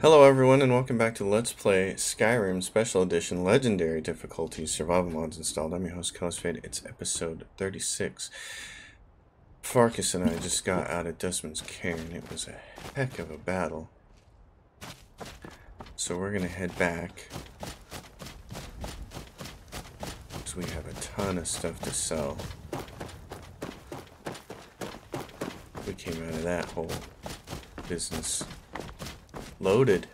Hello everyone and welcome back to Let's Play Skyrim Special Edition Legendary Difficulty Survival Mods installed. I'm your host, Fade. It's episode 36. Farkas and I just got out of Dustman's Cairn. It was a heck of a battle. So we're going to head back. So we have a ton of stuff to sell. We came out of that whole business loaded.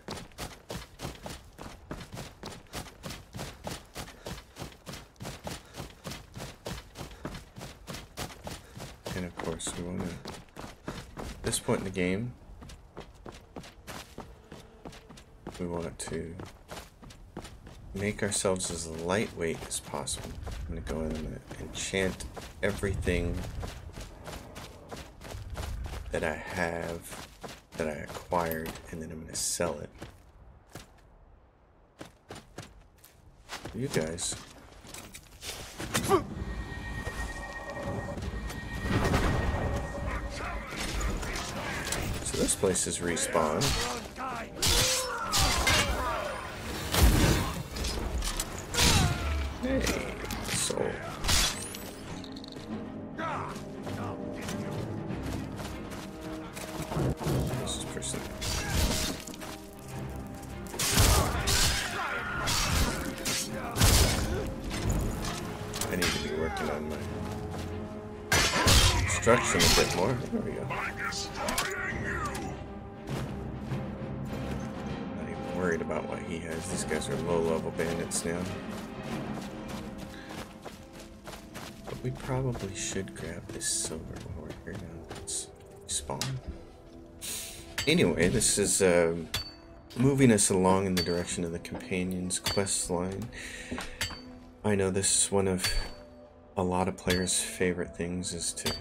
And of course we want to, at this point in the game, we want to make ourselves as lightweight as possible. I'm going to go in and I'm going to enchant everything that I have, that I acquired, and then I'm going to sell it. You guys. So this place is respawn. Hey, soul. This is person. I need to be working on my construction a bit more. There we go. Not even worried about what he has. These guys are low-level bandits now. But we probably should grab this silver while we're here now. Let's spawn. Anyway, this is moving us along in the direction of the companion's quest line. I know this is one of a lot of players' favorite things, is to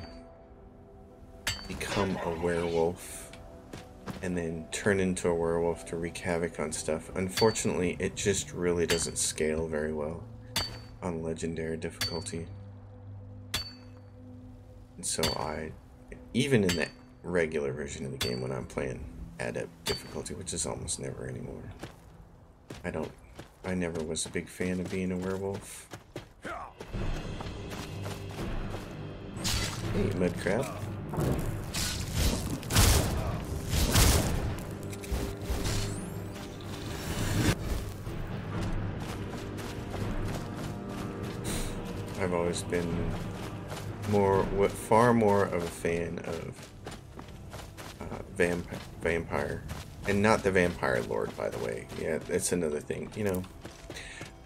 become a werewolf and then turn into a werewolf to wreak havoc on stuff. Unfortunately, it just really doesn't scale very well on legendary difficulty. And so even in the regular version of the game when I'm playing adept difficulty, which is almost never anymore, I never was a big fan of being a werewolf. Hey, mud crab. I've always been far more of a fan of vampire, and not the vampire lord, by the way. Yeah, that's another thing. You know,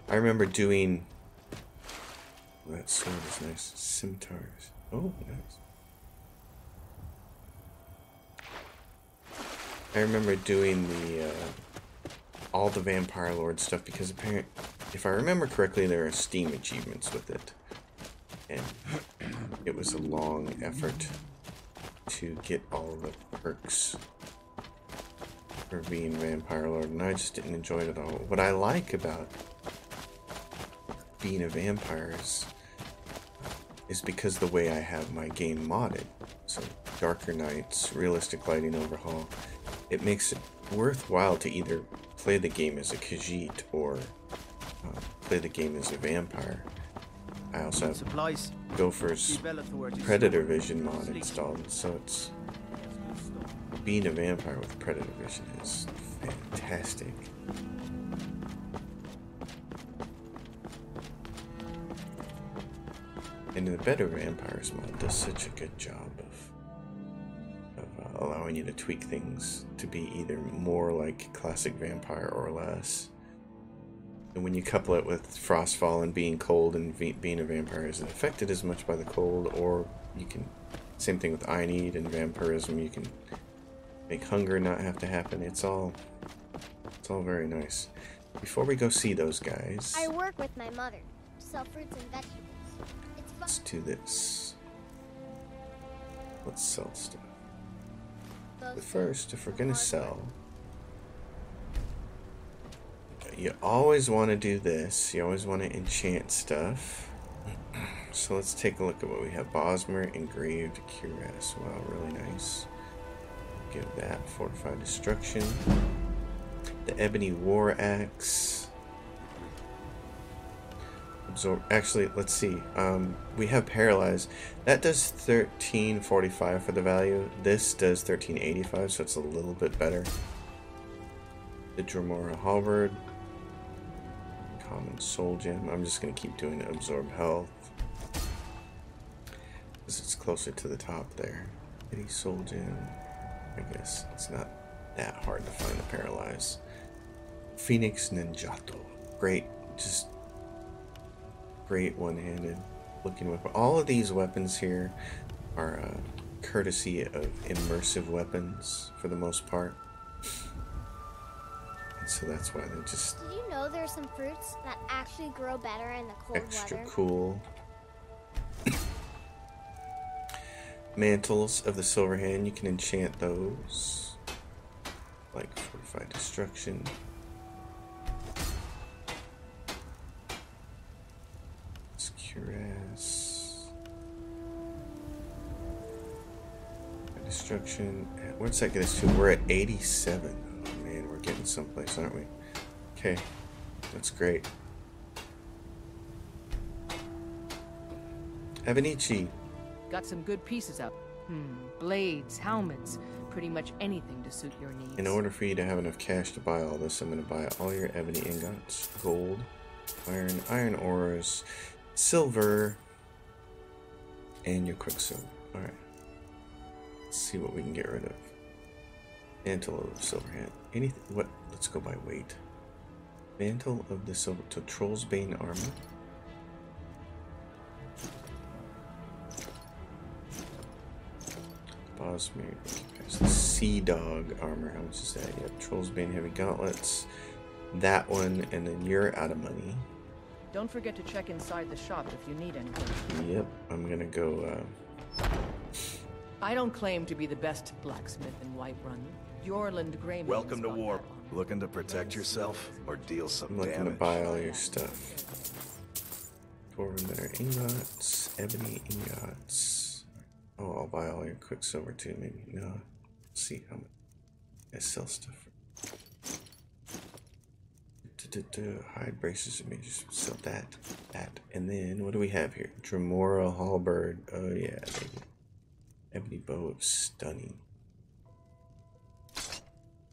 I remember doing. Oh, that sword is nice. Scimitars. Oh, nice. I remember doing the all the vampire lord stuff because apparently, if I remember correctly, there are Steam achievements with it, and it was a long effort to get all of the perks for being vampire lord, and I just didn't enjoy it at all. What I like about being a vampire is because the way I have my game modded, so darker nights, realistic lighting overhaul, it makes it worthwhile to either play the game as a Khajiit or play the game as a vampire. I also have Gopher's Predator Vision mod installed, so it's being a vampire with Predator Vision is fantastic. And the Better Vampires mod does such a good job of allowing you to tweak things to be either more like classic vampire or less. And when you couple it with Frostfall and being cold, and being a vampire isn't affected as much by the cold, or you can, same thing with Eye Need and vampirism, you can make hunger not have to happen. It's all very nice. Before we go see those guys, I work with my mother to sell fruits and vegetables. It's fun. Let's do this. Let's sell stuff. But first, if we're gonna sell, you always want to do this. You always want to enchant stuff. So let's take a look at what we have. Bosmer, Engraved, Cuirass. Wow, really nice. Give that Fortified Destruction. The Ebony War Axe. Absorb. Actually, let's see. We have Paralyze. That does 1345 for the value. This does 1385, so it's a little bit better. The Dremora Halberd. Common Soul Gem. I'm just going to keep doing Absorb Health, because it's closer to the top there. Pity Soul Gem. I guess it's not that hard to find the Paralyze. Phoenix Ninjato. Great. Just great one-handed looking weapon. All of these weapons here are courtesy of immersive weapons for the most part. So that's why they just... Did you know there are some fruits that actually grow better in the cold extra weather? cool. Mantles of the Silver Hand, you can enchant those. Like Fortified Destruction. Cuirass. Destruction. What's that get us to? We're at 87. Oh man, we're getting someplace, aren't we? Okay, that's great. Avenici. Got some good pieces up. Blades, helmets, pretty much anything to suit your needs. In order for you to have enough cash to buy all this, I'm going to buy all your ebony ingots, gold, iron ores, silver, and your quicksilver. Alright. Let's see what we can get rid of. Mantle of the Silver Hand. Anything? What? Let's go by weight. Mantle of the Silver. To Troll's Bane armor. Bosmere. Sea Dog armor. How much is that? Yep. Troll's Bane heavy gauntlets. That one, and then you're out of money. Don't forget to check inside the shop if you need anything. Yep. I'm gonna go. I don't claim to be the best blacksmith in Whiterun. Yorland Greyman. Welcome to war. Looking to protect yourself or deal some I'm looking damage? to buy all your stuff. Dwarven Mineral ingots, ebony ingots. Oh, I'll buy all your quicksilver too, maybe. No. Let's see how much I sell stuff for. Hide braces and just sell that. And then what do we have here? Dremora Halberd. Oh yeah, baby. Ebony Bow of Stunning.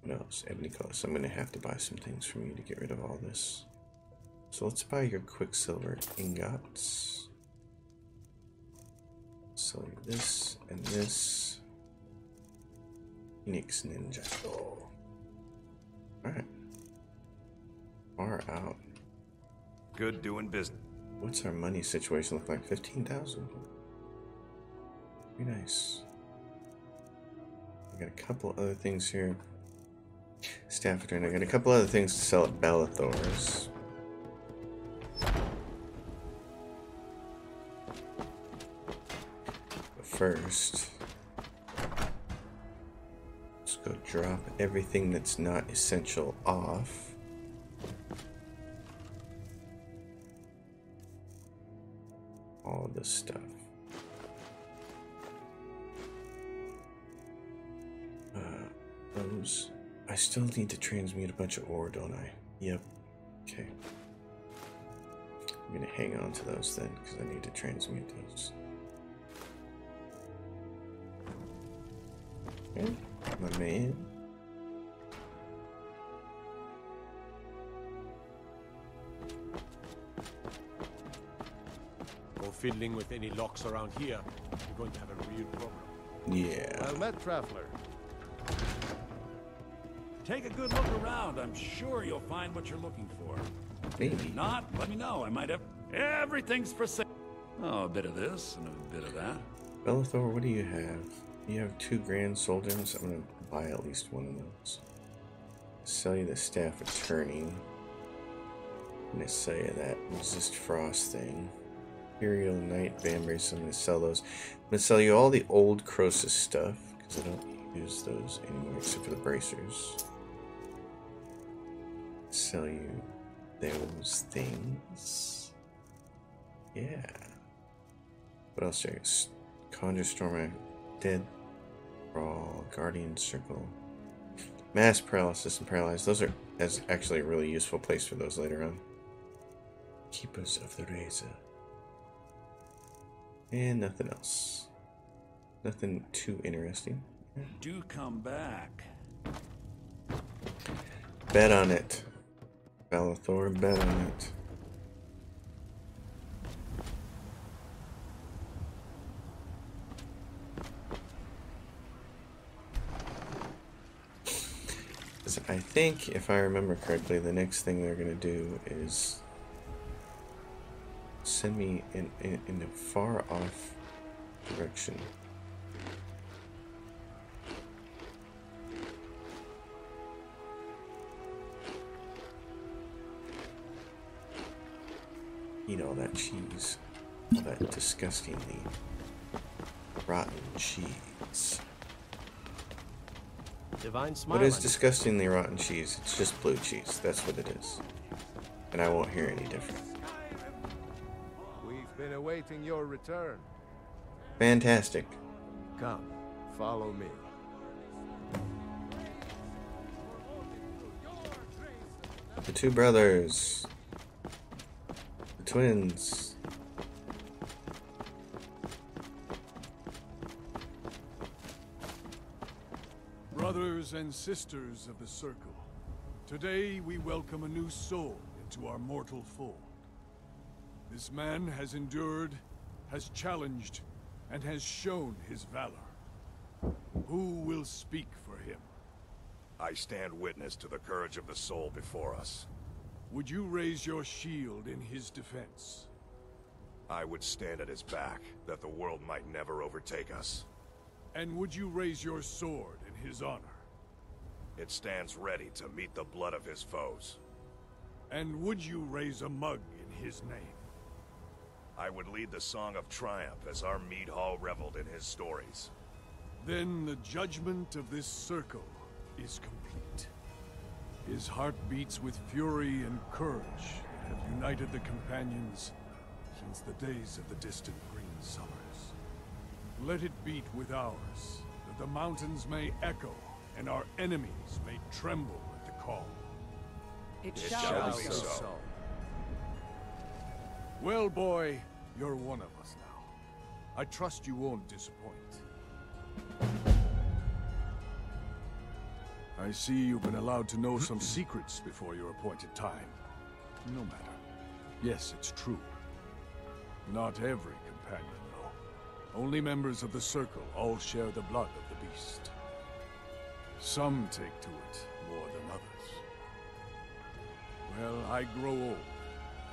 What else? Ebony Color. So I'm going to have to buy some things from you to get rid of all this. So let's buy your Quicksilver ingots. Sell you this and this. Phoenix Ninja. Oh. Alright. Far out. Good doing business. What's our money situation look like? 15,000? Very nice. I got a couple other things here. Staffordin. I got a couple other things to sell at Bellathor's. But first, let's go drop everything that's not essential off. All of this stuff. Those. I still need to transmute a bunch of ore, don't I? Yep. Okay. I'm gonna hang on to those then, because I need to transmute those. Okay, my man. Go fiddling with any locks around here, you're going to have a real problem. Yeah. Well met, traveler. Take a good look around. I'm sure you'll find what you're looking for. Maybe. If not, let me know. I might have... Everything's for sale. Oh, a bit of this and a bit of that. Bellathor, what do you have? You have 2 grand soul gems. I'm gonna buy at least one of those. Sell you the Staff of Turning. I'm gonna sell you that Resist Frost thing. Imperial Knight Vambrace, I'm gonna sell those. I'm gonna sell you all the old Croesus stuff, because I don't use those anymore except for the bracers. Sell you those things. Yeah. What else do I got? Conjure Storm, Dead Brawl, Guardian Circle. Mass paralysis and paralyzed. Those are actually a really useful place for those later on. Keepers of the Razor. And nothing else. Nothing too interesting. Do come back. Bet on it. Balathor, bet on it. I think, if I remember correctly, the next thing they're going to do is send me in a far off direction. Eat all that cheese. All that disgustingly rotten cheese. Divine smile. What is disgustingly rotten cheese? It's just blue cheese. That's what it is. And I won't hear any different. We've been awaiting your return. Fantastic. Come, follow me. The two brothers. The twins. Brothers and sisters of the Circle, today we welcome a new soul into our mortal fold. This man has endured, has challenged, and has shown his valor. Who will speak for him? I stand witness to the courage of the soul before us. Would you raise your shield in his defense? I would stand at his back, that the world might never overtake us. And would you raise your sword in his honor? It stands ready to meet the blood of his foes. And would you raise a mug in his name? I would lead the song of triumph as our mead hall reveled in his stories. Then the judgment of this circle is complete. His heart beats with fury and courage that have united the companions since the days of the distant green summers. Let it beat with ours, that the mountains may echo and our enemies may tremble at the call. It shall shall be be so. so. Well, boy, you're one of us now. I trust you won't disappoint. I see you've been allowed to know some secrets before your appointed time. No matter. Yes, it's true. Not every companion, though. Only members of the Circle all share the blood of the beast. Some take to it more than others. Well, I grow old.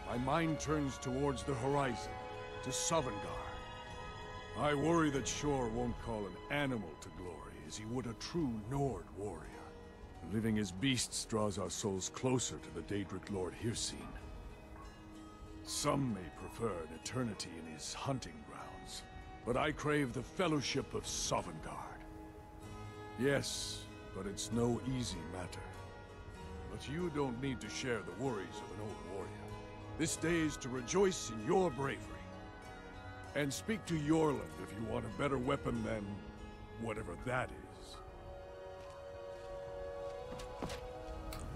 My mind turns towards the horizon, to Sovngarde. I worry that Shor won't call an animal to glory as he would a true Nord warrior. Living as beasts draws our souls closer to the Daedric Lord Hircine. Some may prefer an eternity in his hunting grounds, but I crave the fellowship of Sovngarde. Yes, but it's no easy matter. But you don't need to share the worries of an old warrior. This day is to rejoice in your bravery. And speak to Yorland if you want a better weapon than whatever that is.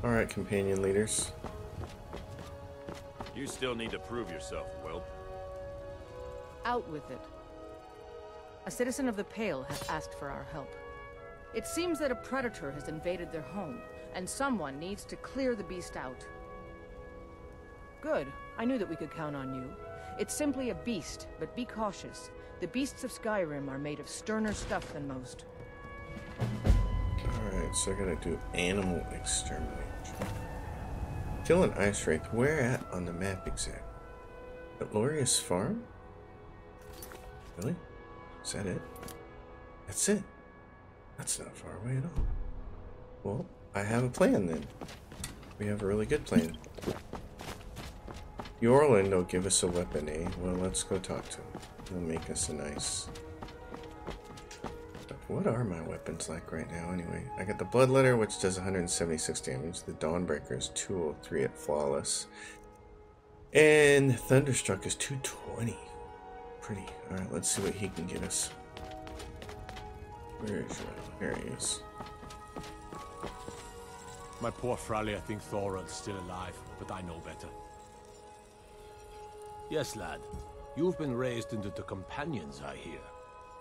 Alright, companion leaders. You still need to prove yourself, Whelp. Out with it. A citizen of the Pale has asked for our help. It seems that a predator has invaded their home, and someone needs to clear the beast out. Good. I knew that we could count on you. It's simply a beast, but be cautious. The beasts of Skyrim are made of sterner stuff than most. Alright, so I gotta do animal extermination. Kill an ice wraith. Where at on the map exactly? At Lorius Farm? Really? Is that it? That's it. That's not far away at all. Well, I have a plan then. We have a really good plan. Yorland will give us a weapon, eh? Well, let's go talk to him. He'll make us a nice... What are my weapons like right now, anyway? I got the Bloodletter, which does 176 damage. The Dawnbreaker is 203 at Flawless. And Thunderstruck is 220. Pretty. Alright, let's see what he can get us. Where is he? There he is. My poor Fralia think Thorald's still alive, but I know better. Yes, lad. You've been raised into the companions, I hear.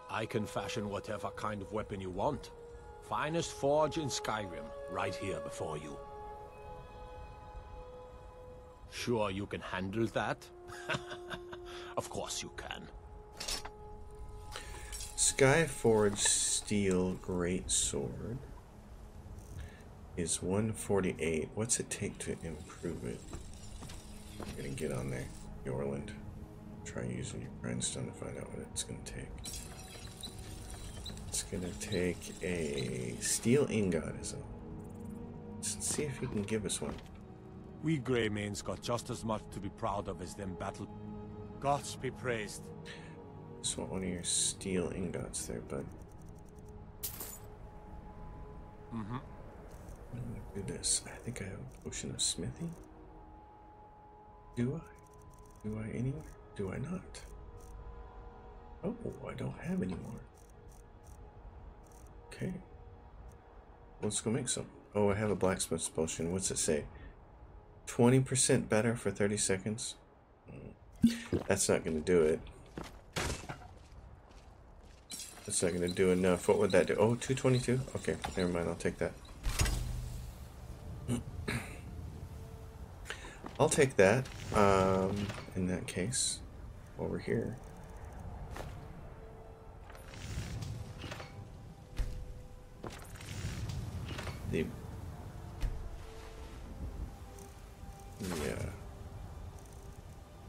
I can fashion whatever kind of weapon you want. Finest forge in Skyrim, right here before you. Sure you can handle that? Of course you can. Skyforge Steel Greatsword is 148. What's it take to improve it? I'm gonna get on there, Yorland. Try using your grindstone to find out what it's gonna take. It's gonna take a steel ingot, is it? Let's see if he can give us one. We Greymanes got just as much to be proud of as them battle. Gods be praised. Just want one of your steel ingots there, bud. Mm-hmm. I'm gonna do this. I think I have a potion of smithing. Do I? Do I anywhere? Do I not? Oh, I don't have any more. Okay. Let's go make some. Oh, I have a blacksmith's potion. What's it say? 20% better for 30 seconds? That's not going to do it. That's not going to do enough. What would that do? Oh, 222? Okay, never mind. I'll take that. I'll take that. In that case, over here. The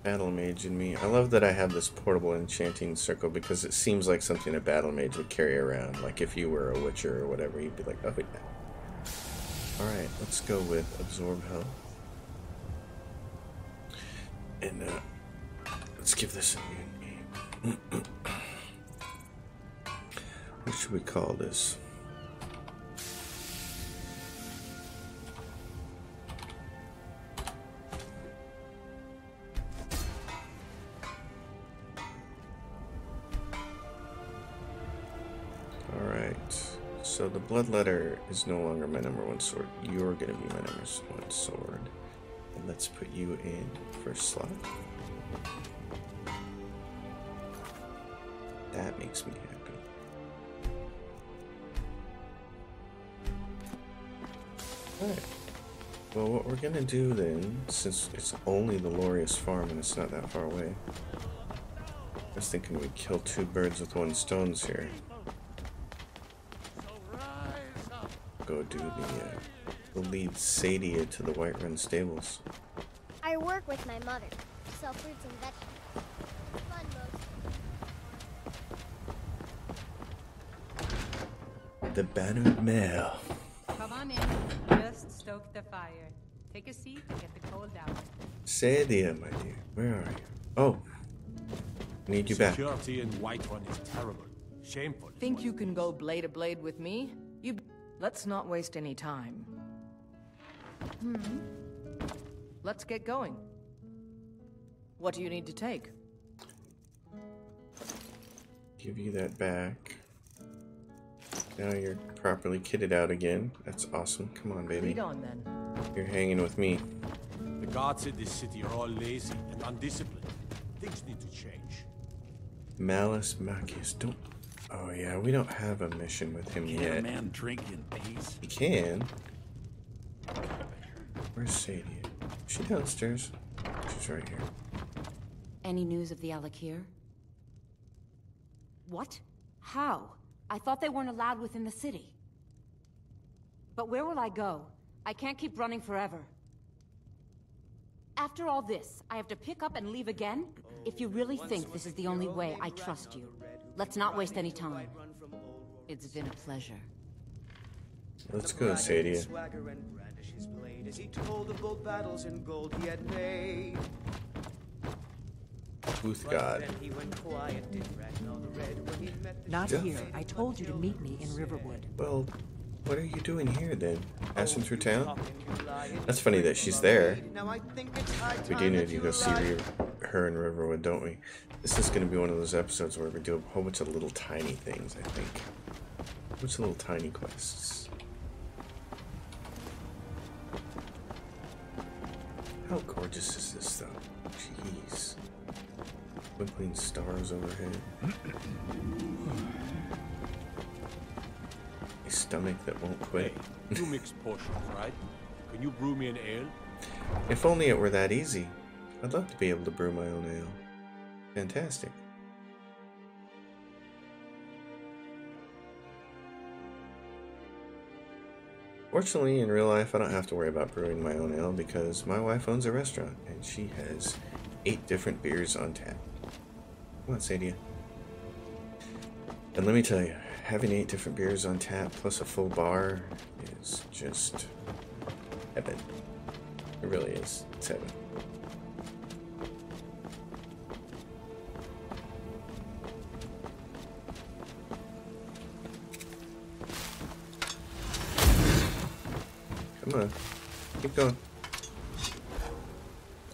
battle mage in me. I love that I have this portable enchanting circle because it seems like something a battle mage would carry around. Like if you were a witcher or whatever, you'd be like, oh yeah. Alright, let's go with absorb health. And let's give this a name. What should we call this? So the Bloodletter is no longer my #1 sword. You're going to be my #1 sword. And let's put you in first slot. That makes me happy. Alright. Well, what we're going to do then, since it's only the Lorius farm and it's not that far away, I was thinking we'd kill 2 birds with 1 stone here. Go do the lead Sadia to the Whiterun stables. I work with my mother. Sell fruits and vegetables. Fun most. The bannered mare. Come on in. Just stoke the fire. Take a seat and get the cold out. Sadia, my dear. Where are you? Oh. I need you back. Security in Whiterun is terrible. Shameful. Think you can go blade to blade with me? Let's not waste any time. Let's get going. What do you need to take? Give you that back. Now you're properly kitted out again. That's awesome. Come on, baby. Lead on then. You're hanging with me. The guards in this city are all lazy and undisciplined. Things need to change. Malus Macius. Don't. Oh yeah, we don't have a mission with him Can't yet. a man drink in peace? He can. Where's Sadia? Is she downstairs? She's right here. Any news of the Alakir? What? How? I thought they weren't allowed within the city. But where will I go? I can't keep running forever. After all this, I have to pick up and leave again? If you really think this is the only way, I trust you. Let's not waste any time. It's been a pleasure. Let's go, Sadia. Booth God. Not here. I told you to meet me in Riverwood. Well, what are you doing here then? Passing through town? That's funny that she's there. We do need to go see her in Riverwood, don't we? This is going to be one of those episodes where we do a whole bunch of little tiny things, I think. A bunch of little tiny quests. How gorgeous is this, though? Jeez. Twinkling stars overhead. A stomach that won't quit. Hey, you mix potions, right? Can you brew me an ale? If only it were that easy. I'd love to be able to brew my own ale. Fantastic. Fortunately, in real life, I don't have to worry about brewing my own ale because my wife owns a restaurant and she has 8 different beers on tap. Come on, Sadia. And let me tell you, having 8 different beers on tap plus a full bar is just heaven. It really is. It's heaven. Come on. Keep going.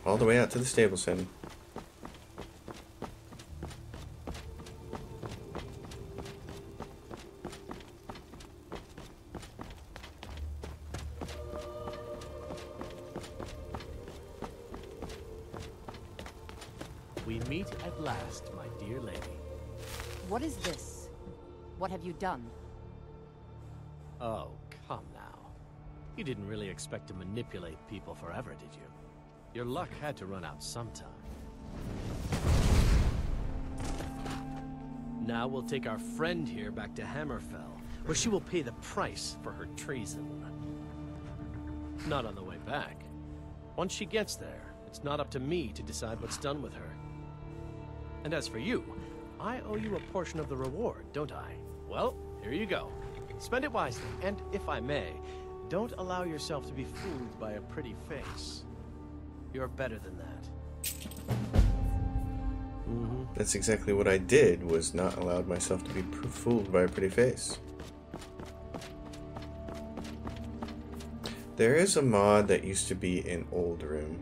All the way out to the stable setting. We meet at last, my dear lady. What is this? What have you done? Oh, come now. You didn't really expect to manipulate people forever, did you? Your luck had to run out sometime. Now we'll take our friend here back to Hammerfell, where she will pay the price for her treason. Not on the way back. Once she gets there, it's not up to me to decide what's done with her. And as for you, I owe you a portion of the reward, don't I? Well, here you go. Spend it wisely, and if I may, don't allow yourself to be fooled by a pretty face. You're better than that. That's exactly what I did, was not allowed myself to be fooled by a pretty face. There is a mod that used to be in Oldrim.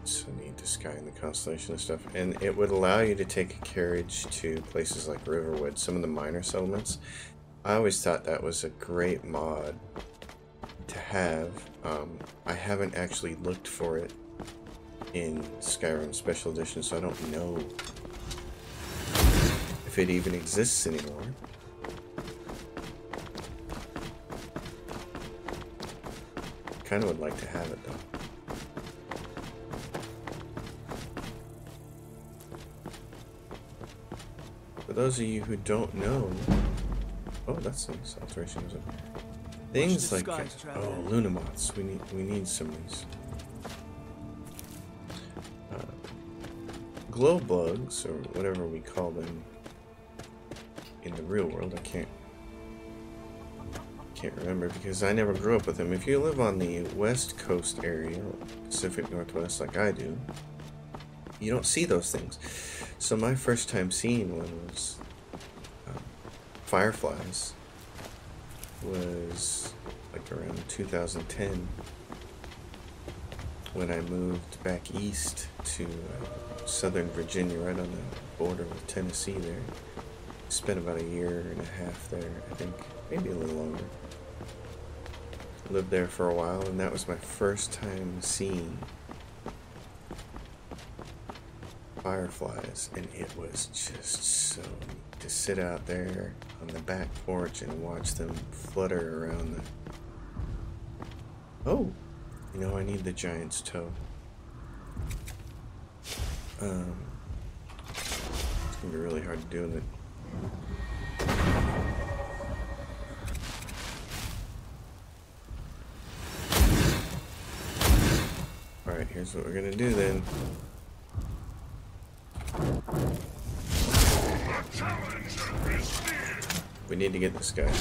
So neat, the sky and the constellation and stuff. And it would allow you to take a carriage to places like Riverwood, some of the minor settlements. I always thought that was a great mod to have. I haven't actually looked for it in Skyrim Special Edition, so I don't know if it even exists anymore. Kind of would like to have it though. For those of you who don't know, oh, that's nice. Alteration was up. Things like Lunamoths. We need some of these. Glow bugs, or whatever we call them in the real world. I can't remember because I never grew up with them. If you live on the West Coast area, or Pacific Northwest, like I do, you don't see those things. So my first time seeing one was fireflies. Was like around 2010 when I moved back east to southern Virginia, right on the border with Tennessee there. Spent about a year and a half there, I think, maybe a little longer. Lived there for a while, and that was my first time seeing fireflies, and it was just so neat to sit out there on the back porch and watch them flutter around the... Oh! You know, I need the giant's toe. It's gonna be really hard to do in it. Alright, here's what we're gonna do then. We need to get this guy.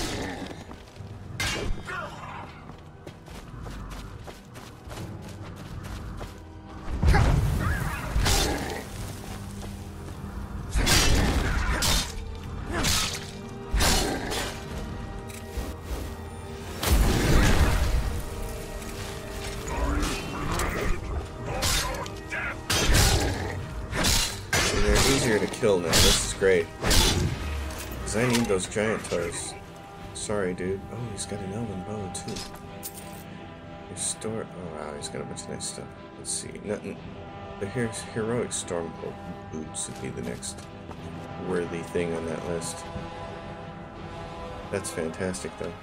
Kill now. This is great. Because I need those giant toes. Sorry, dude. Oh, he's got an elven bow, too. Store. Oh wow, he's got a bunch of nice stuff. Let's see. Nothing. The heroic stormcloak boots would be the next worthy thing on that list. That's fantastic, though.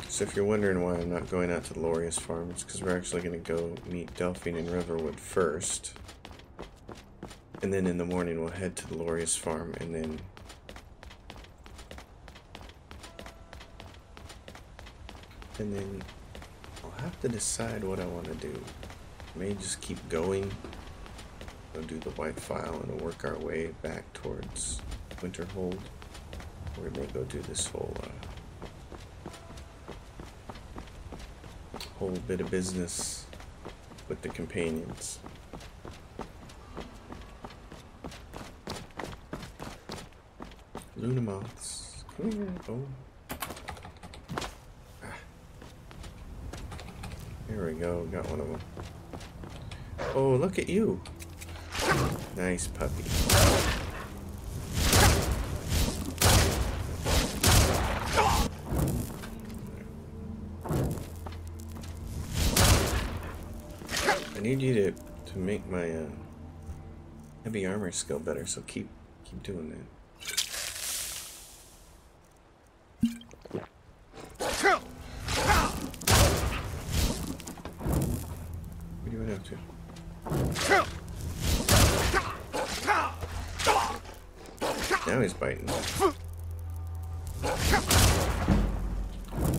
So if you're wondering why I'm not going out to the Lorius farm, it's because we're actually going to go meet Delphine and Riverwood first. And then in the morning we'll head to the Lorius farm, and then... I'll have to decide what I want to do. I may just keep going, go do the white file, and work our way back towards Winterhold. Or we may go do this whole bit of business with the companions. Luna moths, come here. Oh. There we go, got one of them. Oh, look at you. Nice puppy. I need you to make my heavy armor skill better, so keep doing that. What do you have to? Now he's biting.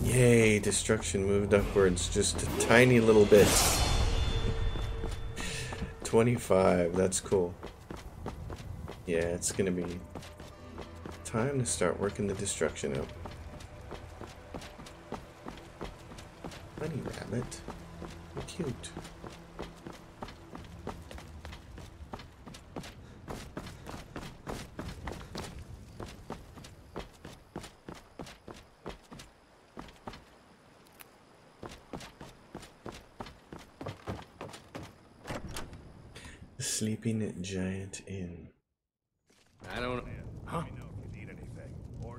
Yay, destruction moved upwards just a tiny little bit. 25, that's cool. Yeah, it's gonna be time to start working the destruction up. Bunny rabbit, how cute. Sleeping Giant Inn. I don't... Huh?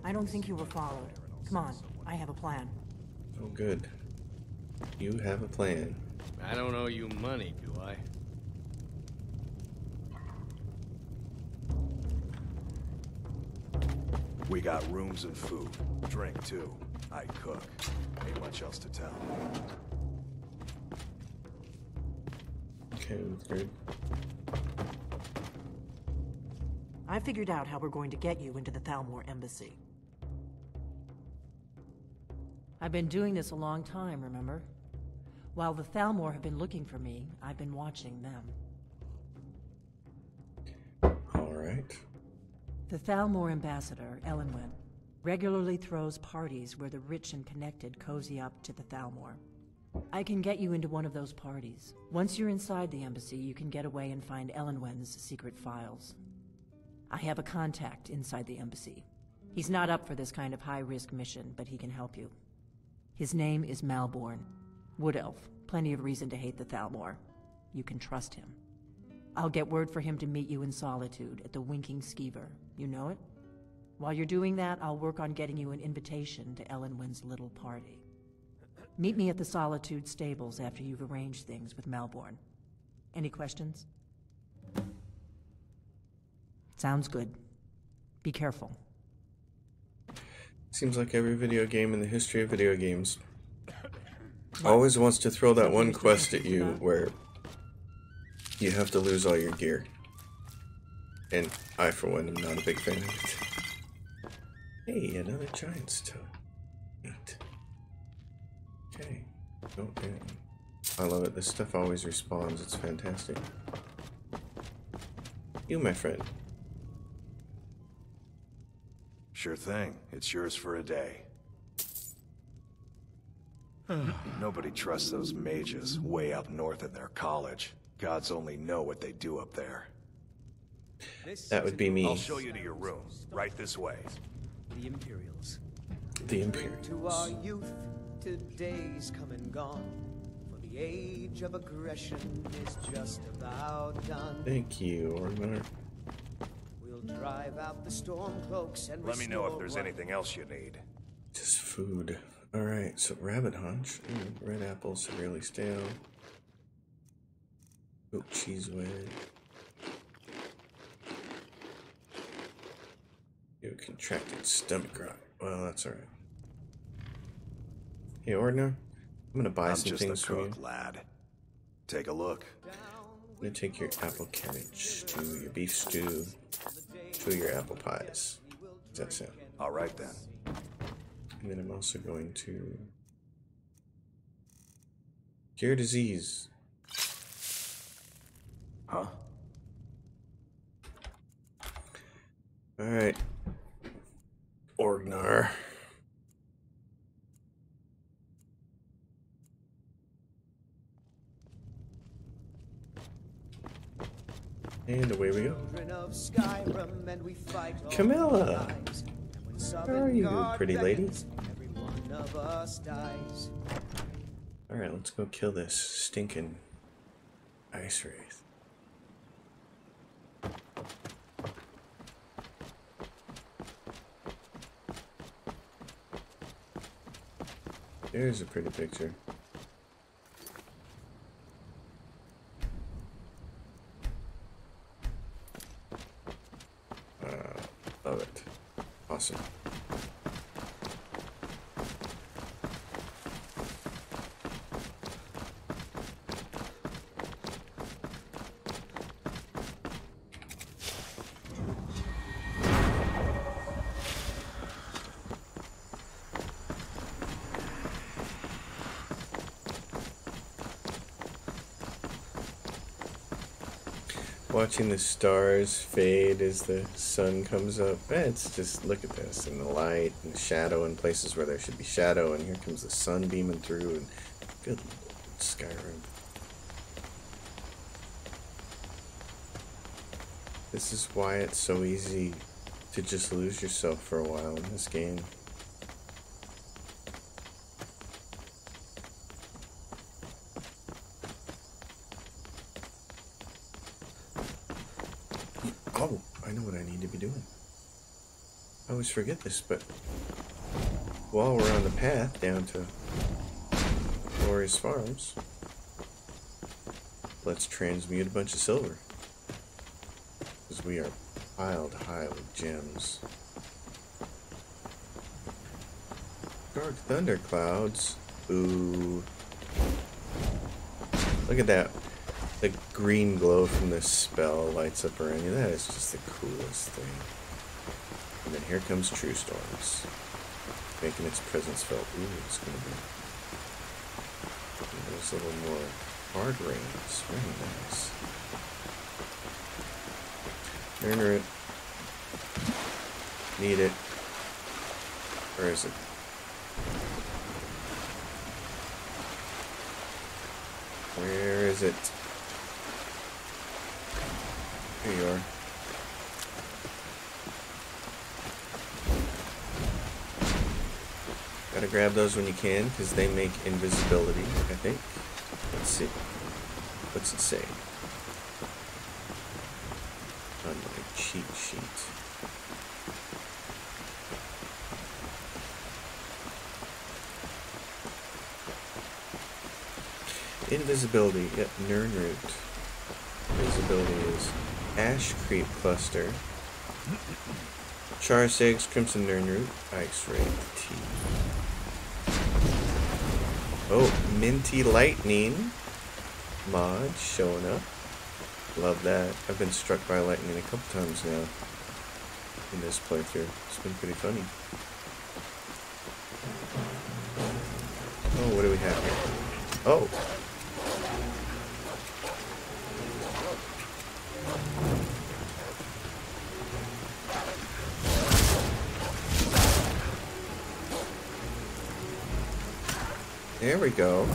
I don't think you were followed. Come on, I have a plan. Oh, good. You have a plan. I don't owe you money, do I? We got rooms and food. Drink, too. I cook. Ain't much else to tell. Okay, that's good. I figured out how we're going to get you into the Thalmor embassy. I've been doing this a long time, remember? While the Thalmor have been looking for me, I've been watching them. Alright. The Thalmor ambassador, Elenwen, regularly throws parties where the rich and connected cozy up to the Thalmor. I can get you into one of those parties. Once you're inside the embassy, you can get away and find Elenwen's secret files. I have a contact inside the embassy. He's not up for this kind of high-risk mission, but he can help you. His name is Malborn. Wood Elf. Plenty of reason to hate the Thalmor. You can trust him. I'll get word for him to meet you in Solitude at the Winking Skeever. You know it? While you're doing that, I'll work on getting you an invitation to Elenwen's little party. Meet me at the Solitude stables after you've arranged things with Malborn. Any questions? Sounds good. Be careful. Seems like every video game in the history of video games always wants to throw that one quest at you where you have to lose all your gear. And I, for one, am not a big fan of it. Hey, another giant's toe. Neat. Okay. Okay. I love it. This stuff always respawns. It's fantastic. You, my friend. Sure thing. It's yours for a day. Nobody trusts those mages way up north at their college. Gods only know what they do up there. That would be me. I'll show you to your room. Right this way. The Imperials. The Imperials. To our youth, today's come and gone. For the age of aggression is just about done. Thank you, Ormar. We'll drive out the storm cloaks and let me know if there's anything else you need. Just food. Alright, so rabbit hunch. Ooh, red apple, severely stale. Goat cheese wedge. You contracted stomach rot. Well, that's alright. Hey, Ordner, I'm gonna buy some things from you. I'm just a cook, lad. Take a look. I'm gonna take your apple cabbage stew, your beef stew, 2 of your apple pies. Does that sound? Alright then. And then I'm also going to cure disease. Huh? Alright. Orgnar. And away we go. Camilla! How are you, pretty lady? Alright, let's go kill this stinking ice wraith. There's a pretty picture. Love it. Awesome. Watching the stars fade as the sun comes up. It's just, look at this, and the light and the shadow in places where there should be shadow, and here comes the sun beaming through, and good Lord, Skyrim. This is why it's so easy to just lose yourself for a while in this game. Oh, I know what I need to be doing. I always forget this, but while we're on the path down to Glorious Farms, let's transmute a bunch of silver. Because we are piled high with gems. Dark thunderclouds. Ooh. Look at that. The green glow from this spell lights up around you. That is just the coolest thing. And then here comes True Storms, making its presence felt. Ooh, it's going to be. There's a little more hard rains. Very nice. Nurn it. Need it. Where is it? Where is it? Here you are. Gotta grab those when you can, because they make invisibility, I think. Let's see. What's it say? On my cheat sheet. Invisibility, yep, Nurn Root. Invisibility is Ash Creep Cluster, Char Segs, Crimson Nurn Root, Ice Wraith Tea. Oh, Minty Lightning mod showing up. Love that. I've been struck by lightning a couple times now in this playthrough. It's been pretty funny. Oh, what do we have here? Oh! There we go.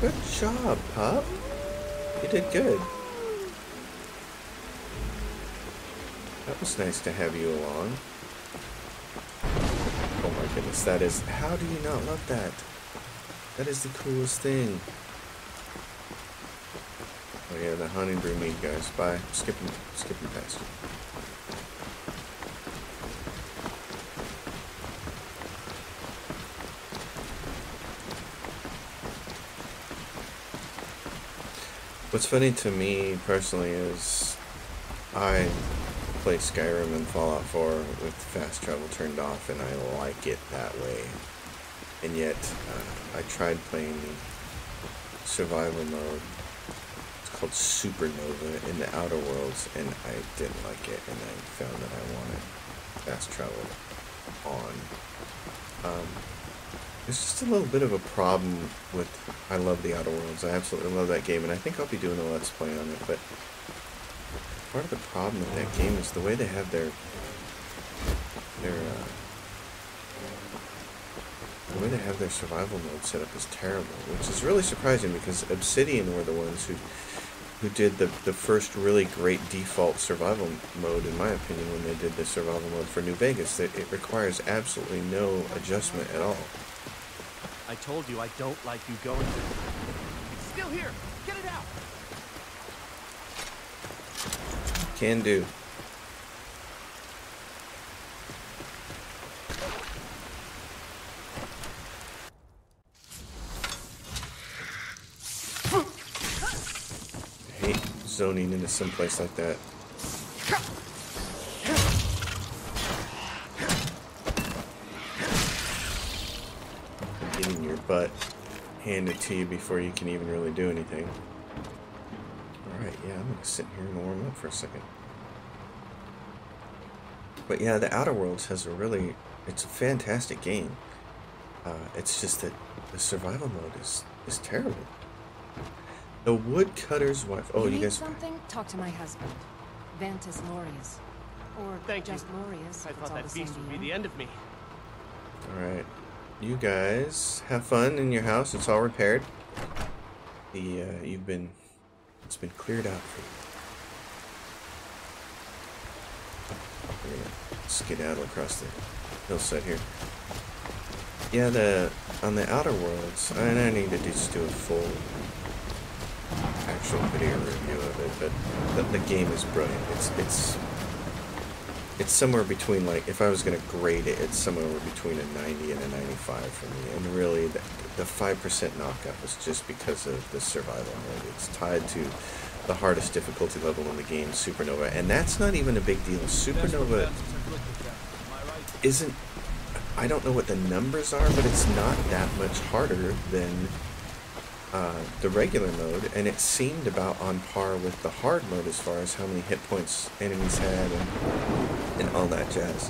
Good job, pup. You did good. That was nice to have you along. Oh my goodness, that is... How do you not love that? That is the coolest thing. Oh yeah, the honey brew mead, guys. Bye. Skipping past you. What's funny to me personally is I play Skyrim and Fallout 4 with fast travel turned off, and I like it that way. And yet, I tried playing the survival mode. It's called Supernova in the Outer Worlds, and I didn't like it, and I found that I wanted fast travel on. There's just a little bit of a problem with, I love the Outer Worlds, I absolutely love that game, and I think I'll be doing a Let's Play on it, but part of the problem with that game is the way they have the way they have their survival mode set up is terrible, which is really surprising because Obsidian were the ones who did the first really great default survival mode, in my opinion, when they did the survival mode for New Vegas. It requires absolutely no adjustment at all. I told you I don't like you going there. It's still here! Get it out! Can do. I hate zoning into some place like that. Getting your butt handed to you before you can even really do anything. Alright, yeah, I'm gonna sit here and warm up for a second. But yeah, the Outer Worlds has it's a fantastic game. It's just that the survival mode is terrible. The Woodcutter's Wife. Oh, you need guys. something? Talk to my husband, Vantus Lorius, or Thank just you. Lorius. I thought that beast would be the end of me. Alright. You guys have fun in your house. It's all repaired. It's been cleared out for you. We're gonna skedaddle across the hillside here. Yeah, on the Outer Worlds, and I need to just do a full actual video review of it, but the game is brilliant. It's somewhere between, like, if I was going to grade it, it's somewhere between a 90 and a 95 for me. And really, the 5% knockup is just because of the survival mode. It's tied to the hardest difficulty level in the game, Supernova. And that's not even a big deal. Supernova isn't... I don't know what the numbers are, but it's not that much harder than the regular mode, and it seemed about on par with the hard mode as far as how many hit points enemies had and all that jazz.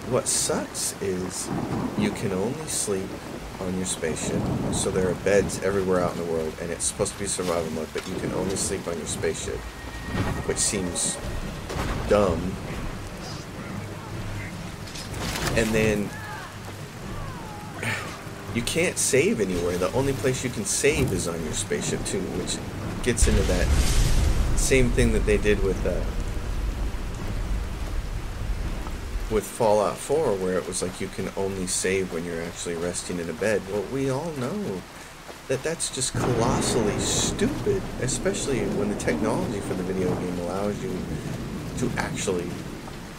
What sucks is you can only sleep on your spaceship, so there are beds everywhere out in the world, and it's supposed to be survival mode, but you can only sleep on your spaceship, which seems dumb. And then you can't save anywhere. The only place you can save is on your spaceship too, which gets into that same thing that they did with Fallout 4, where it was like you can only save when you're actually resting in a bed. Well, we all know that that's just colossally stupid, especially when the technology for the video game allows you to actually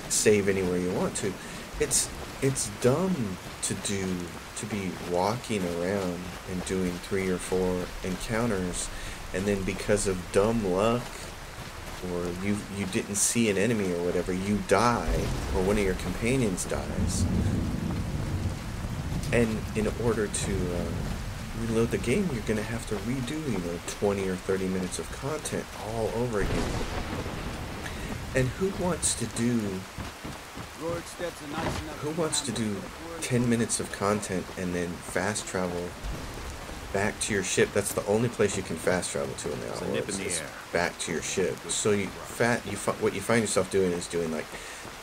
save anywhere you want to. It's dumb to be walking around and doing 3 or 4 encounters, and then because of dumb luck, or you didn't see an enemy or whatever, you die, or one of your companions dies. And in order to reload the game, you're going to have to redo, 20 or 30 minutes of content all over again. And who wants to do 10 minutes of content and then fast travel back to your ship? That's the only place you can fast travel to in the Outer Worlds, is back to your ship. So what you find yourself doing is doing like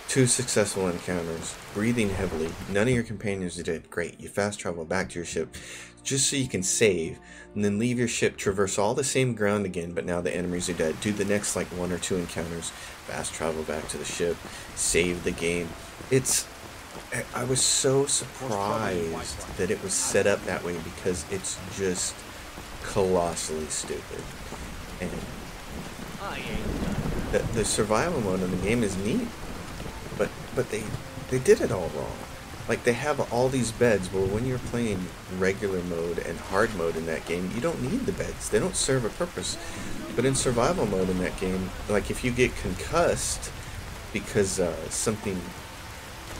2 successful encounters, breathing heavily, none of your companions did great. You fast travel back to your ship just so you can save, and then leave your ship, traverse all the same ground again, but now the enemies are dead. Do the next like 1 or 2 encounters, fast travel back to the ship, save the game. I was so surprised that it was set up that way, because it's just colossally stupid. And the survival mode in the game is neat, but they did it all wrong. Like, they have all these beds. Well, when you're playing regular mode and hard mode in that game, you don't need the beds. They don't serve a purpose. But in survival mode in that game, like, if you get concussed because something,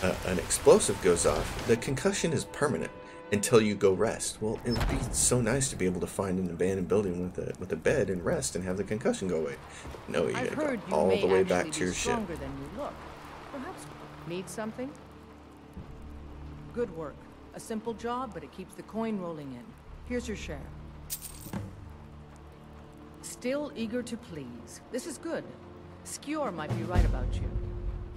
an explosive goes off, the concussion is permanent until you go rest. Well, it would be so nice to be able to find an abandoned building with a bed and rest and have the concussion go away. No, you gotta go all the way back to your ship. Stronger than you look. Perhaps need something? Good work. A simple job, but it keeps the coin rolling in. Here's your share. Still eager to please. This is good. Skjor might be right about you.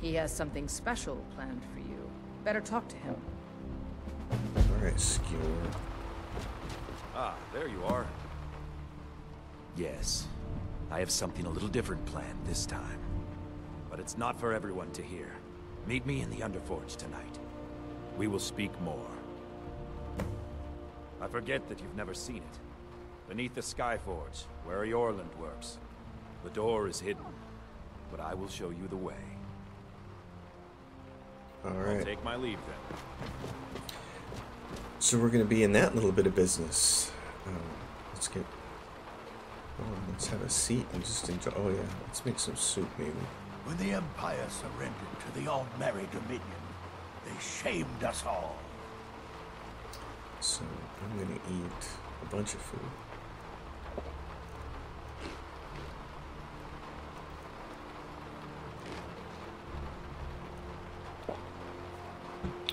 He has something special planned for you. Better talk to him. Alright, Skjor. Ah, there you are. Yes, I have something a little different planned this time. But it's not for everyone to hear. Meet me in the Underforge tonight. We will speak more. I forget that you've never seen it. Beneath the Skyforge, where Yorland works. The door is hidden, but I will show you the way. Alright. I'll take my leave then. So we're going to be in that little bit of business. Let's have a seat and just enjoy. Oh yeah, let's make some soup maybe. When the Empire surrendered to the Aldmeri Dominion, they shamed us all. So I'm going to eat a bunch of food.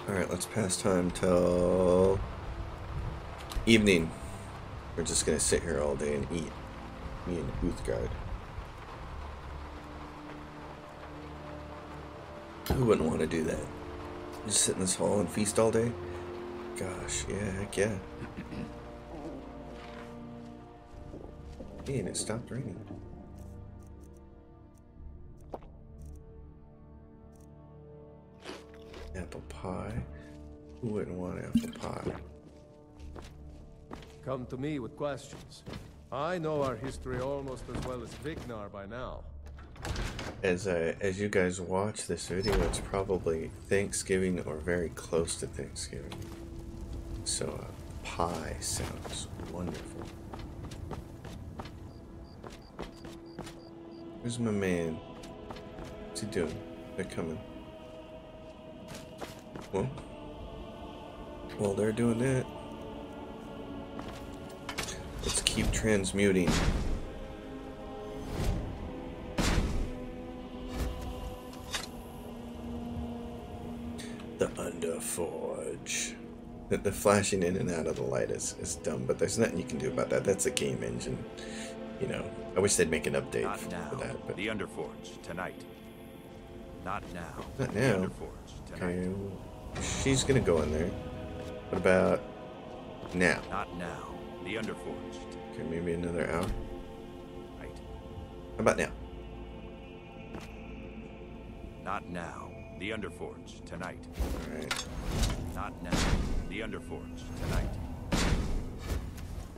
Alright, let's pass time till evening. We're just gonna sit here all day and eat. Me and Uthgard. Who wouldn't want to do that? Just sit in this hall and feast all day? Gosh, yeah, heck yeah. Hey, and it stopped raining. Apple pie. Who wouldn't want apple pie? Come to me with questions. I know our history almost as well as Vignar by now. As you guys watch this video, it's probably Thanksgiving or very close to Thanksgiving. So pie sounds wonderful. Where's my man? What's he doing? They're coming. Well, while they're doing that, let's keep transmuting. The Underforge. The flashing in and out of the light is dumb, but there's nothing you can do about that. That's a game engine. You know, I wish they'd make an update for that. But The Underforge, tonight. Not now. Not The now. Underforge, tonight. Okay, she's gonna go in there. What about now? Not now. The Underforge. Okay, maybe another hour. Right. How about now? Not now. The Underforge, tonight. Alright. Not now. The Underforge, tonight.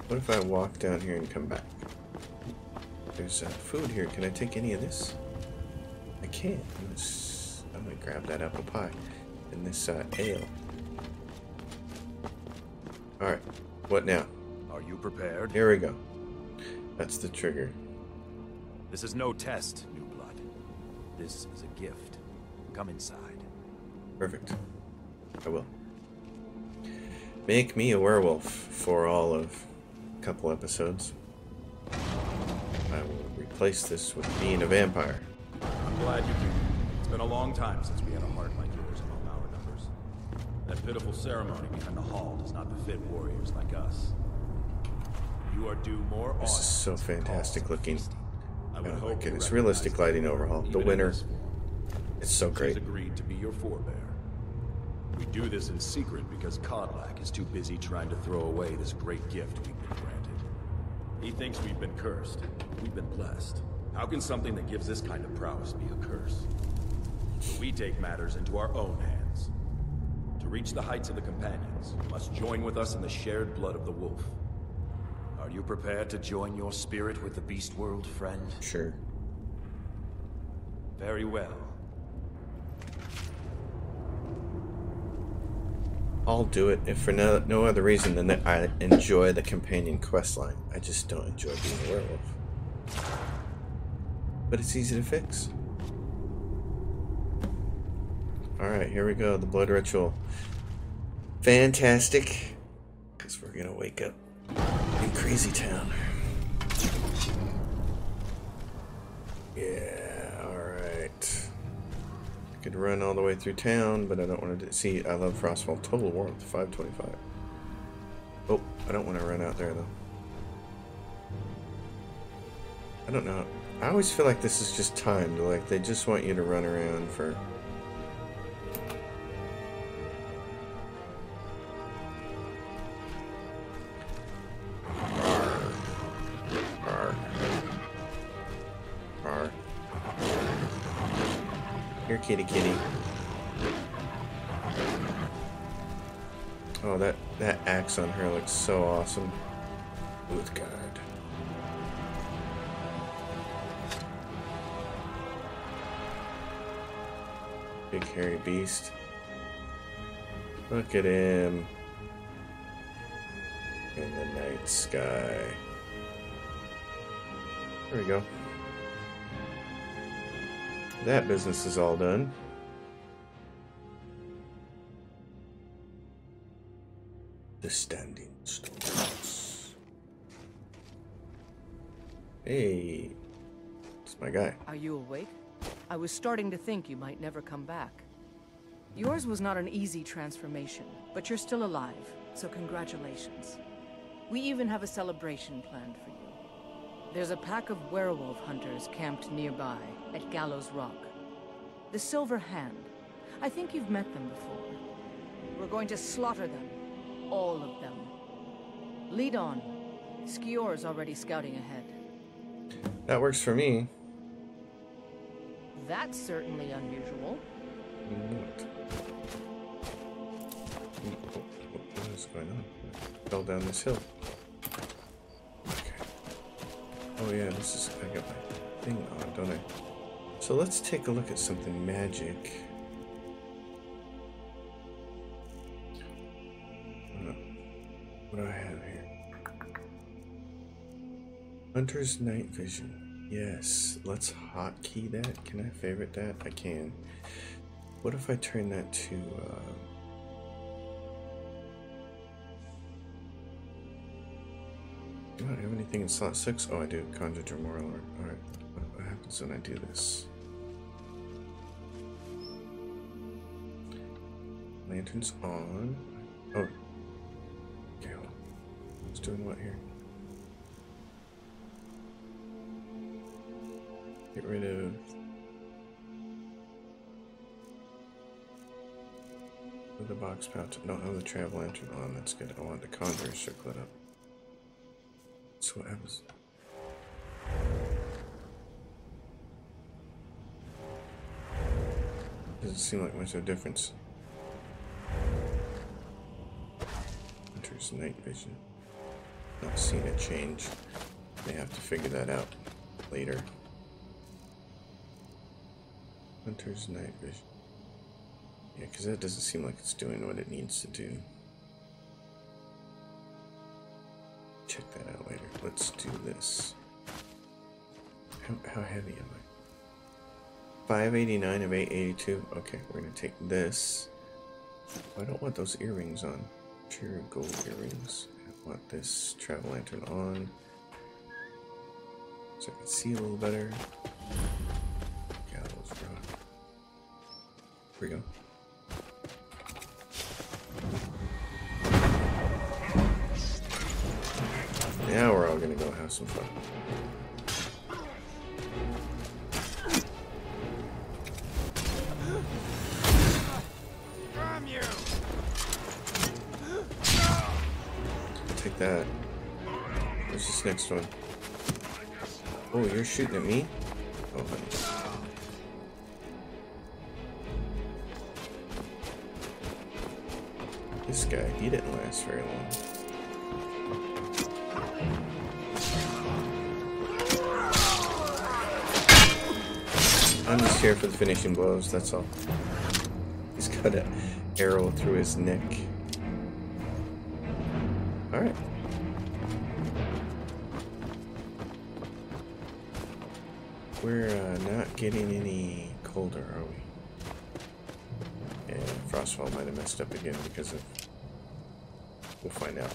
What if I walk down here and come back? There's food here. Can I take any of this? I can't. I'm gonna grab that apple pie and this ale. Alright. What now? Are you prepared? Here we go. That's the trigger. This is no test, new blood. This is a gift. Come inside. Perfect. I will. Make me a werewolf for all of a couple episodes. I will replace this with being a vampire. I'm glad you came. It's been a long time since we had a heart like yours among our numbers. That pitiful ceremony behind the hall does not befit warriors like us. You are due more honor. This is so fantastic looking. I would Oh my hope you goodness. Realistic lighting overhaul. The winner. It's so She's great. agreed to be your forebear. We do this in secret because Kodlak is too busy trying to throw away this great gift we've been granted. He thinks we've been cursed. We've been blessed. How can something that gives this kind of prowess be a curse? So we take matters into our own hands. To reach the heights of the Companions, you must join with us in the shared blood of the wolf. Are you prepared to join your spirit with the beast world, friend? Sure. Very well. I'll do it if for no other reason than that I enjoy the companion quest line. I just don't enjoy being a werewolf. But it's easy to fix. Alright, here we go. The blood ritual. Fantastic. Because we're going to wake up in Crazy Town. Yeah, alright. I could run all the way through town, but I don't want to see. I love Frostfall. Total warmth, 525. Oh, I don't want to run out there though. I don't know. I always feel like this is just timed. Like they just want you to run around for. Here, kitty kitty. Oh, that axe on her looks so awesome. Boothguard. Big hairy beast. Look at him. In the night sky. There we go. That business is all done. The Standing Stones. Hey, it's my guy. Are you awake? I was starting to think you might never come back. Yours was not an easy transformation, but you're still alive, so congratulations. We even have a celebration planned for you. There's a pack of werewolf hunters camped nearby at Gallows Rock. The Silver Hand. I think you've met them before. We're going to slaughter them. All of them. Lead on. Skior's already scouting ahead. That works for me. That's certainly unusual. What is going on? I fell down this hill. Oh yeah, this is, I got my thing on, don't I? So let's take a look at something magic. What do I have here? Hunter's Night Vision. Yes, let's hotkey that. Can I favorite that? I can. What if I turn that to, do I have anything in slot 6? Oh, I do. Conjure Dremora. Alright. What happens when I do this? Lantern's on. Oh. Okay, hold on. It's doing what here? Get rid of... the box pouch. I don't have the travel lantern on. That's good. I want the Conjure circlet up. So what happens? Doesn't seem like much of a difference. Hunter's Night Vision. Not seeing a change. May have to figure that out later. Hunter's Night Vision. Yeah, because that doesn't seem like it's doing what it needs to do. Check that out later. Let's do this. How heavy am I? 589 of 882. Okay, we're gonna take this. I don't want those earrings on. Pure gold earrings. I want this travel lantern on, so I can see a little better. Gallows Rock. Here we go. Now we're all gonna go have some fun. Take that. Where's this next one? Oh, you're shooting at me? Oh, honey. This guy, he didn't last very long. I'm just here for the finishing blows, that's all. He's got an arrow through his neck. Alright. We're not getting any colder, are we? Yeah, Frostfall might have messed up again because of... We'll find out.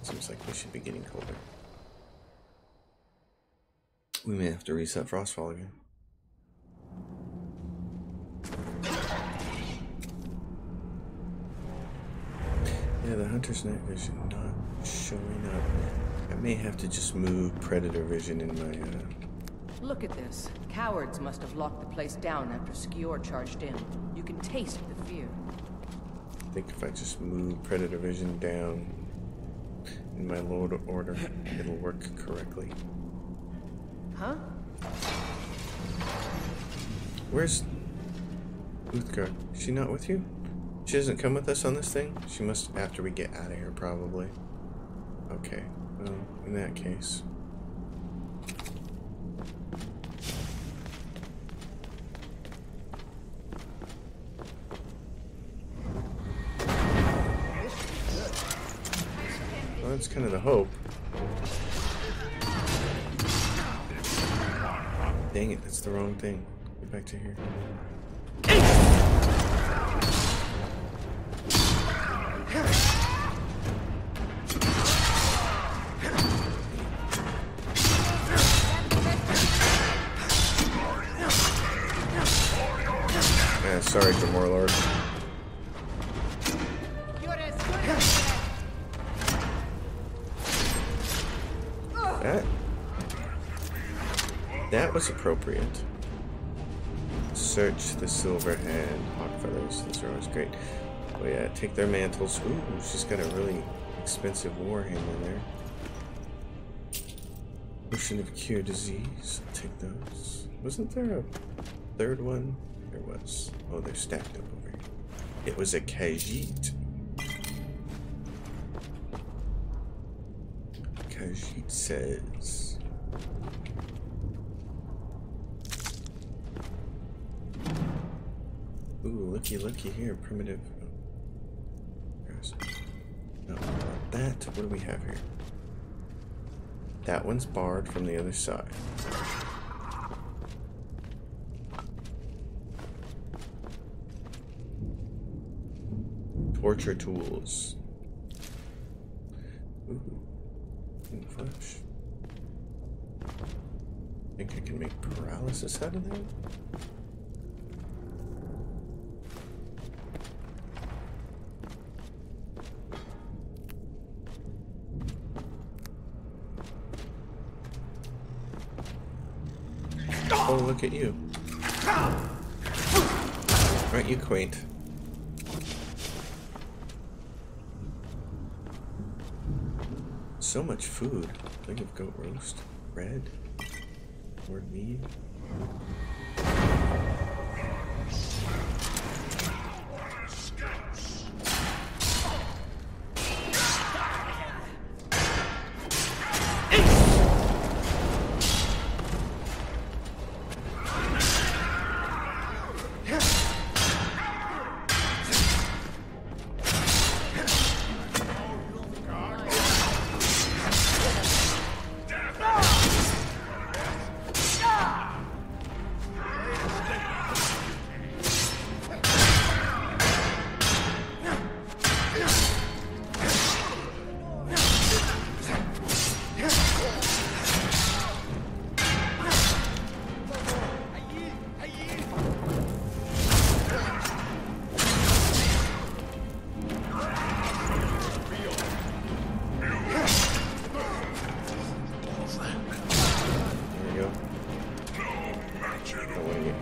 Seems like we should be getting colder. We may have to reset Frostfall again. Yeah, the Hunter's Night Vision not showing up. I may have to just move Predator Vision in my... Look at this. Cowards must have locked the place down after Skior charged in. You can taste the fear. I think if I just move Predator Vision down in my load order, it'll work correctly. Huh? Where's Uthgar? Is she not with you? She doesn't come with us on this thing? She must after we get out of here, probably. Okay, well, in that case. Well, that's kind of the hope. Dang it, that's the wrong thing. Get back to here. Yeah, sorry, Jamor Lord. That was appropriate. Search the silver hand. Hawk feathers. Those are always great. Oh yeah, take their mantles. Ooh, she's got a really expensive warhammer there. Potion of cure disease. I'll take those. Wasn't there a third one? There was. Oh, they're stacked up over here. It was a Khajiit. Khajiit says... Ooh, looky here, primitive. No, not that. What do we have here? That one's barred from the other side. Torture tools. Ooh, in flesh. Think I can make paralysis out of that? Oh, look at you. Aren't you quaint? So much food. Leg of goat roast. Bread. More meat.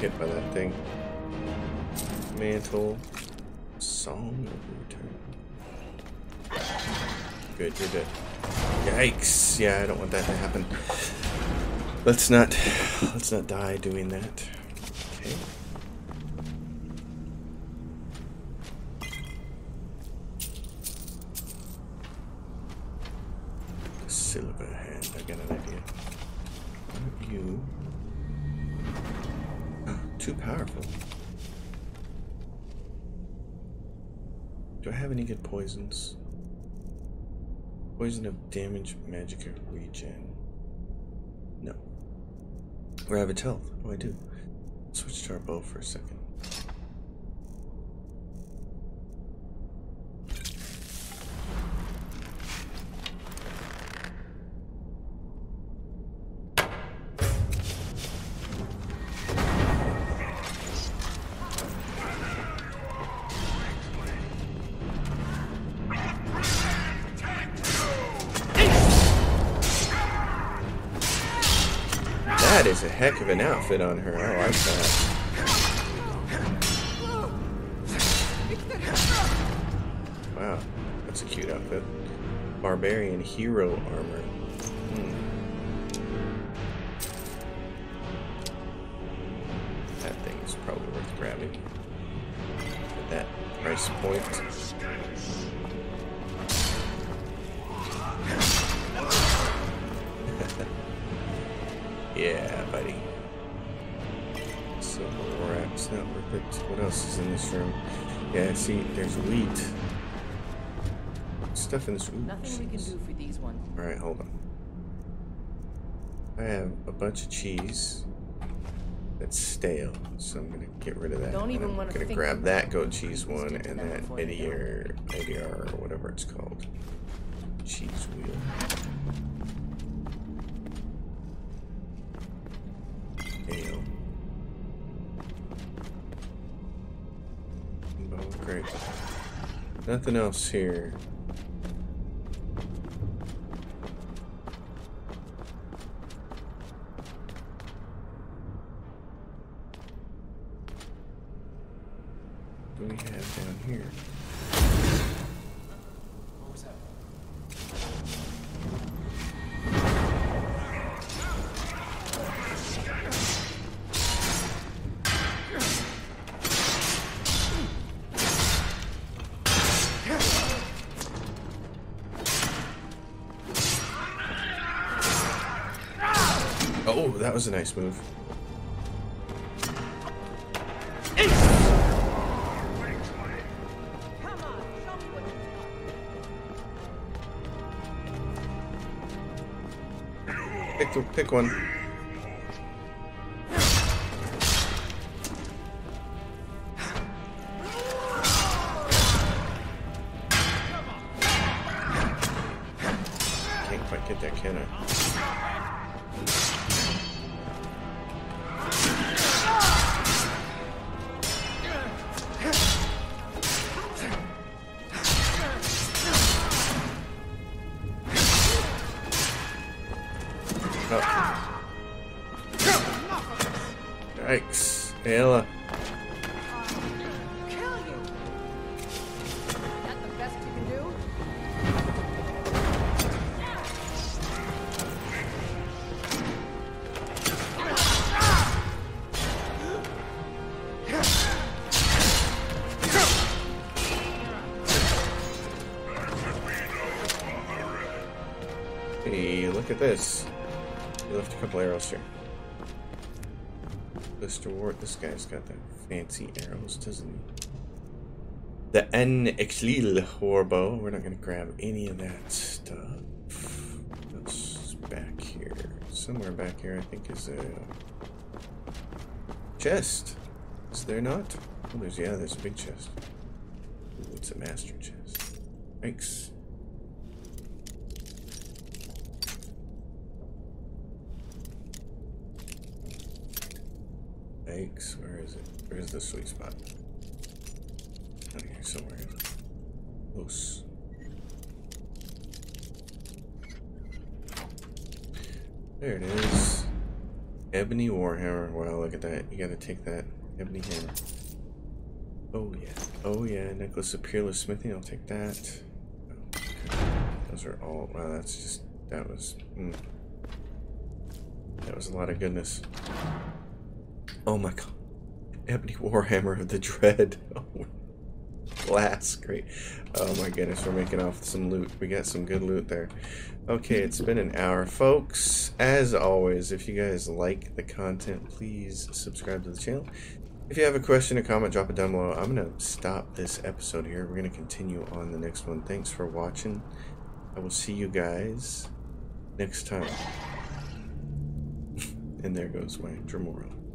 Hit by that thing. Mantle. Song of Return. Good, you're dead. Yikes! Yeah, I don't want that to happen. Let's not die doing that. Okay. Silver hand. I got an idea. You. Too powerful. Do I have any good poisons? Poison of damage, magic, or regen. No. Ravage health. Oh, I do. Switch to our bow for a second. That is a heck of an outfit on her. I like that. Wow, that's a cute outfit. Barbarian hero armor. That thing is probably worth grabbing at that price point. Yeah, buddy. Silver wraps, not worth it. What else is in this room? Yeah, see, there's wheat. Stuff in this room. Nothing we can do for these ones. Alright, hold on. I have a bunch of cheese that's stale, so I'm gonna get rid of that. Don't even I'm want to gonna think grab that goat cheese one and that ADR or whatever it's called. Cheese wheel. Ale. Oh, great. Nothing else here. What do we have down here? What was that? Oh, that was a nice move. Pick one. Can't quite get that, can I? Yikes, Ayla. Kill you. Is that the best you can do? Hey, look at this. We left a couple arrows here. Mr. Ward, this guy's got the fancy arrows, doesn't he? The N Exlil Warbow. We're not gonna grab any of that stuff. What's back here? Somewhere back here, I think, is a chest. Is there not? Oh, there's a big chest. Ooh, it's a master chest. Thanks. Thanks. Where is it? Where's the sweet spot? Down here somewhere. Close. There it is. Ebony Warhammer. Wow, look at that. You gotta take that ebony hammer. Oh yeah. Oh yeah. Necklace of Peerless Smithing. I'll take that. Oh, okay. Those are all. Wow, that's just. That was. That was a lot of goodness. Oh my god. Ebony Warhammer of the Dread. Oh, glass. Great. Oh my goodness, we're making off some loot. We got some good loot there. Okay, it's been an hour, folks. As always, if you guys like the content, please subscribe to the channel. If you have a question or comment, drop it down below. I'm going to stop this episode here. We're going to continue on the next one. Thanks for watching. I will see you guys next time. And there goes my drum roll.